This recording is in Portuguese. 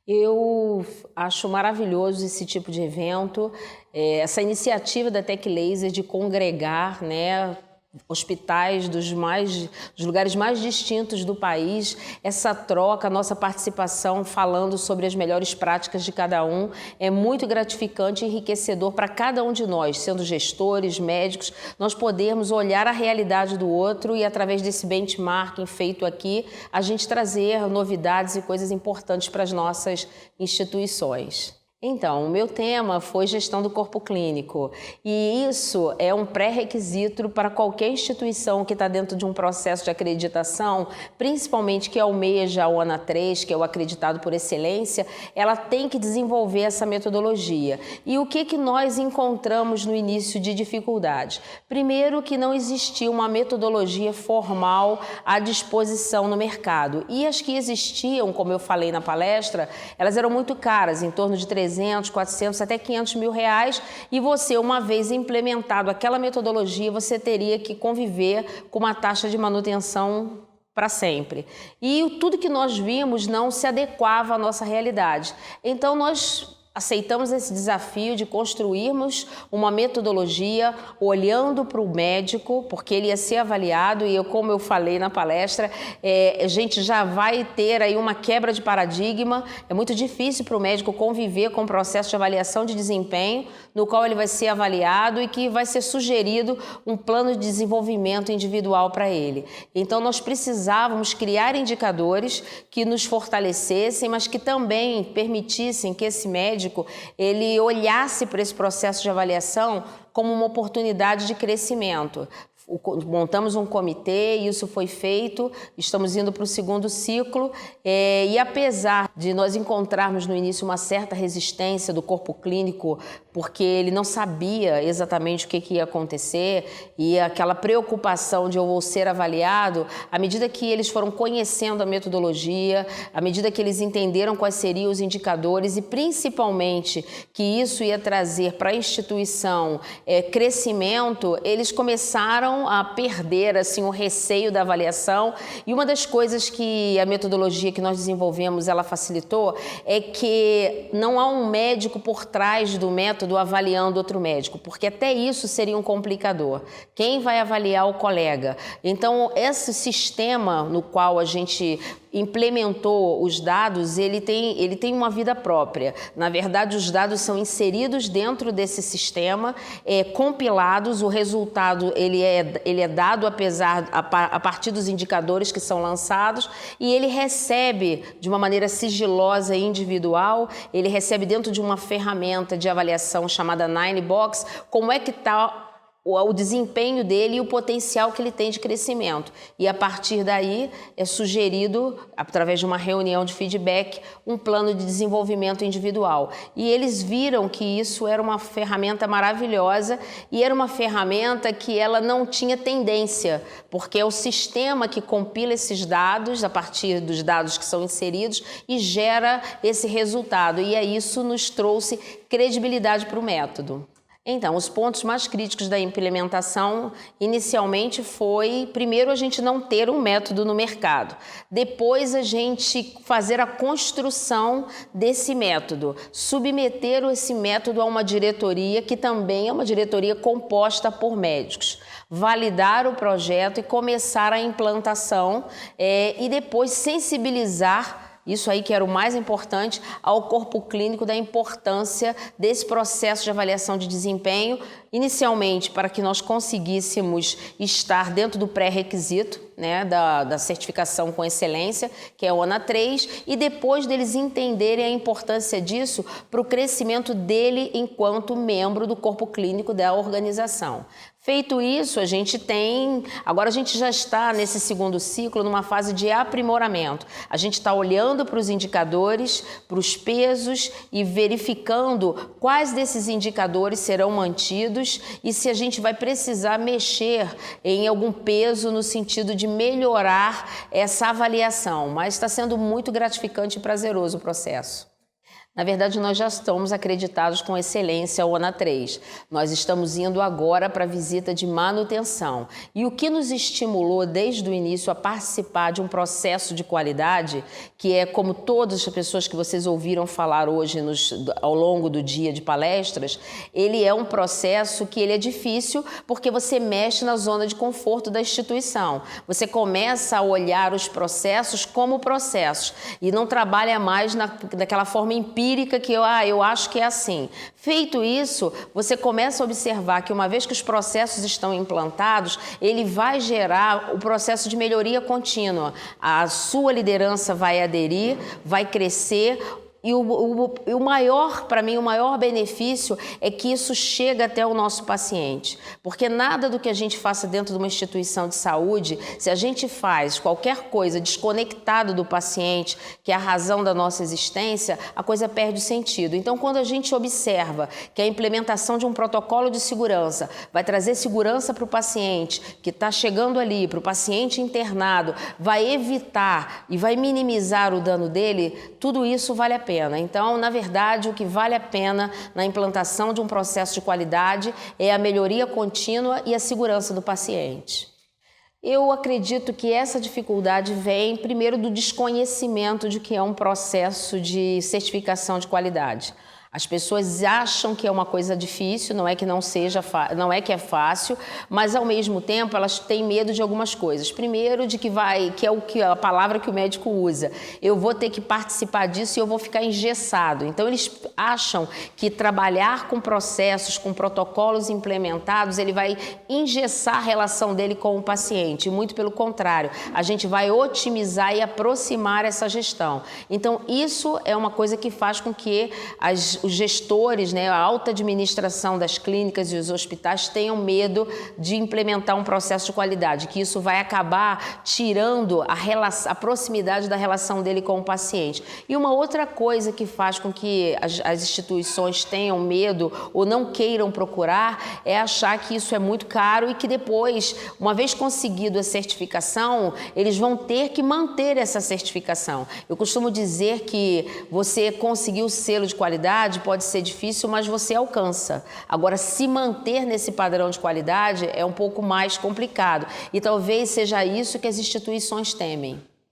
Eu acho maravilhoso esse tipo de evento, essa iniciativa da Tech Laser de congregar, né, hospitais dos lugares mais distintos do país, essa troca, a nossa participação falando sobre as melhores práticas de cada um, é muito gratificante e enriquecedor para cada um de nós, sendo gestores, médicos, nós podermos olhar a realidade do outro e através desse benchmarking feito aqui, a gente trazer novidades e coisas importantes para as nossas instituições. Então, o meu tema foi gestão do corpo clínico e isso é um pré-requisito para qualquer instituição que está dentro de um processo de acreditação, principalmente que almeja a ONA 3, que é o acreditado por excelência, ela tem que desenvolver essa metodologia. E o que nós encontramos no início de dificuldade? Primeiro, que não existia uma metodologia formal à disposição no mercado e as que existiam, como eu falei na palestra, elas eram muito caras, em torno de 300, 400, até 500 mil reais, e você, uma vez implementado aquela metodologia, você teria que conviver com uma taxa de manutenção para sempre. E tudo que nós vimos não se adequava à nossa realidade. Então, nós aceitamos esse desafio de construirmos uma metodologia olhando para o médico, porque ele ia ser avaliado e como eu falei na palestra, a gente já vai ter aí uma quebra de paradigma. É muito difícil para o médico conviver com o processo de avaliação de desempenho, no qual ele vai ser avaliado e que vai ser sugerido um plano de desenvolvimento individual para ele. Então, nós precisávamos criar indicadores que nos fortalecessem, mas que também permitissem que esse médico ele olhasse para esse processo de avaliação como uma oportunidade de crescimento. Montamos um comitê, isso foi feito, estamos indo para o segundo ciclo e apesar de nós encontrarmos no início uma certa resistência do corpo clínico, porque ele não sabia exatamente o que ia acontecer e aquela preocupação de eu vou ser avaliado, à medida que eles foram conhecendo a metodologia, à medida que eles entenderam quais seriam os indicadores e principalmente que isso ia trazer para a instituição crescimento, eles começaram a perder assim, o receio da avaliação. E uma das coisas que a metodologia que nós desenvolvemos ela facilitou é que não há um médico por trás do método avaliando outro médico, porque até isso seria um complicador. Quem vai avaliar o colega? Então, esse sistema no qual a gente implementou os dados, ele tem uma vida própria. Na verdade, os dados são inseridos dentro desse sistema, compilados, o resultado ele é dado a partir dos indicadores que são lançados e ele recebe de uma maneira sigilosa e individual, ele recebe dentro de uma ferramenta de avaliação chamada Ninebox, como é que está o desempenho dele e o potencial que ele tem de crescimento. E a partir daí é sugerido, através de uma reunião de feedback, um plano de desenvolvimento individual. E eles viram que isso era uma ferramenta maravilhosa e era uma ferramenta que ela não tinha tendência, porque é o sistema que compila esses dados a partir dos dados que são inseridos e gera esse resultado. E aí isso nos trouxe credibilidade para o método. Então, os pontos mais críticos da implementação inicialmente foi, primeiro, a gente não ter um método no mercado. Depois, a gente fazer a construção desse método, submeter esse método a uma diretoria, que também é uma diretoria composta por médicos. Validar o projeto e começar a implantação e depois sensibilizar, isso aí que era o mais importante, ao corpo clínico da importância desse processo de avaliação de desempenho, inicialmente para que nós conseguíssemos estar dentro do pré-requisito, né, da certificação com excelência, que é a ONA 3, e depois deles entenderem a importância disso para o crescimento dele enquanto membro do corpo clínico da organização. Feito isso, agora a gente já está nesse segundo ciclo numa fase de aprimoramento. A gente está olhando para os indicadores, para os pesos e verificando quais desses indicadores serão mantidos e se a gente vai precisar mexer em algum peso no sentido de melhorar essa avaliação. Mas está sendo muito gratificante e prazeroso o processo. Na verdade, nós já estamos acreditados com excelência ao ONA 3. Nós estamos indo agora para a visita de manutenção. E o que nos estimulou desde o início a participar de um processo de qualidade, que é como todas as pessoas que vocês ouviram falar hoje ao longo do dia de palestras, ele é um processo que ele é difícil porque você mexe na zona de conforto da instituição. Você começa a olhar os processos como processos e não trabalha mais daquela forma empírica que eu acho que é assim. Feito isso, você começa a observar que uma vez que os processos estão implantados, ele vai gerar o processo de melhoria contínua. A sua liderança vai aderir, vai crescer. E o maior, para mim, o maior benefício é que isso chega até o nosso paciente. Porque nada do que a gente faça dentro de uma instituição de saúde, se a gente faz qualquer coisa desconectado do paciente, que é a razão da nossa existência, a coisa perde o sentido. Então, quando a gente observa que a implementação de um protocolo de segurança vai trazer segurança para o paciente que está chegando ali, para o paciente internado, vai evitar e vai minimizar o dano dele, tudo isso vale a pena. Então, na verdade, o que vale a pena na implantação de um processo de qualidade é a melhoria contínua e a segurança do paciente. Eu acredito que essa dificuldade vem, primeiro, do desconhecimento de que é um processo de certificação de qualidade. As pessoas acham que é uma coisa difícil, não é que não é que é fácil, mas ao mesmo tempo elas têm medo de algumas coisas. Primeiro, de que é a palavra que o médico usa. Eu vou ter que participar disso e eu vou ficar engessado. Então eles acham que trabalhar com processos, com protocolos implementados, ele vai engessar a relação dele com o paciente. Muito pelo contrário, a gente vai otimizar e aproximar essa gestão. Então isso é uma coisa que faz com que os gestores, a alta administração das clínicas e os hospitais tenham medo de implementar um processo de qualidade, que isso vai acabar tirando a proximidade da relação dele com o paciente. E uma outra coisa que faz com que as instituições tenham medo ou não queiram procurar é achar que isso é muito caro e que depois, uma vez conseguido a certificação, eles vão ter que manter essa certificação. Eu costumo dizer que você conseguir o selo de qualidade pode ser difícil, mas você alcança. Agora, se manter nesse padrão de qualidade é um pouco mais complicado. E talvez seja isso que as instituições temem.